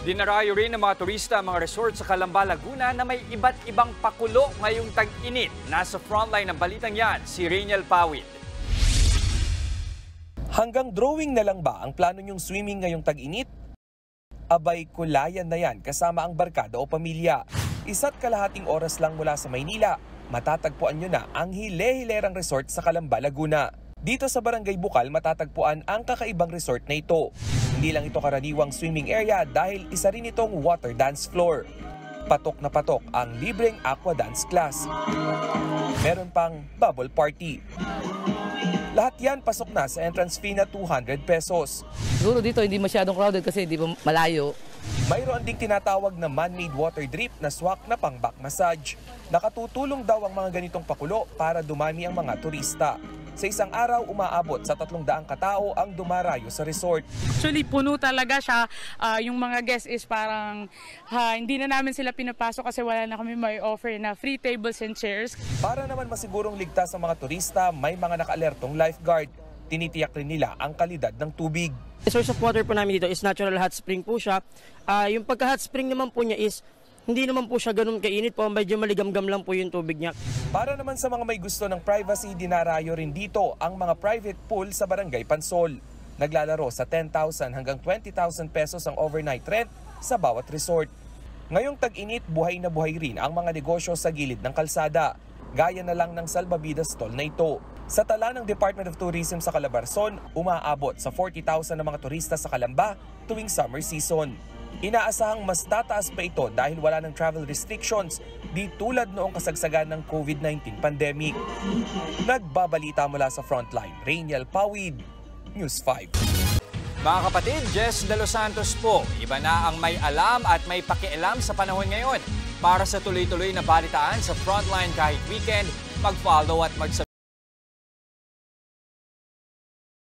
Dinarayo rin ng mga turista ang mga resort sa Calamba, Laguna na may iba't ibang pakulo ngayong tag-init. Nasa frontline ng balitang yan, si Rainiel Pawid. Hanggang drawing na lang ba ang plano niyong swimming ngayong tag-init? Abay, kulayan na yan kasama ang barkada o pamilya. 1.5 oras lang mula sa Maynila, matatagpuan nyo na ang hile-hilerang resort sa Calamba, Laguna. Dito sa Barangay Bukal matatagpuan ang kakaibang resort na ito. Hindi lang ito karaniwang swimming area dahil isa rin itong water dance floor. Patok na patok ang libreng aqua dance class. Meron pang bubble party. Lahat yan pasok na sa entrance fee na 200 pesos. Siguro dito hindi masyadong crowded kasi hindi pa malayo. Mayroon ding tinatawag na man-made water drip na swak na pang back massage. Nakatutulong daw ang mga ganitong pakulo para dumami ang mga turista. Sa isang araw, umaabot sa 300 katao ang dumarayo sa resort. Actually, puno talaga siya. Yung mga guests is parang hindi na namin sila pinapasok kasi wala na kami may offer na free tables and chairs. Para naman masigurong ligtas ang mga turista, may mga naka-alertong lifeguard. Tinitiyak rin nila ang kalidad ng tubig. The source of water po namin dito is natural hot spring po siya. Yung pagka-hot spring naman po niya is hindi naman po siya ganun kainit po, medyo maligamgam lang po yung tubig niya. Para naman sa mga may gusto ng privacy, dinarayo rin dito ang mga private pool sa Barangay Pansol. Naglalaro sa 10,000 hanggang 20,000 pesos ang overnight rent sa bawat resort. Ngayong tag-init, buhay na buhay rin ang mga negosyo sa gilid ng kalsada. Gaya na lang ng Salvavidas stall na ito. Sa tala ng Department of Tourism sa Calabarzon, umaabot sa 40,000 na mga turista sa Calamba tuwing summer season. Inaasahang mas tataas pa ito dahil wala ng travel restrictions di tulad noong kasagsagan ng COVID-19 pandemic. Nagbabalita mula sa Frontline, Rainiel Pawid, News 5. Mga kapatid, Jess De Los Santos po. Iba na ang may alam at may pakialam sa panahon ngayon. Para sa tuloy-tuloy na balitaan sa Frontline kahit weekend, mag-follow at mag-subscribe.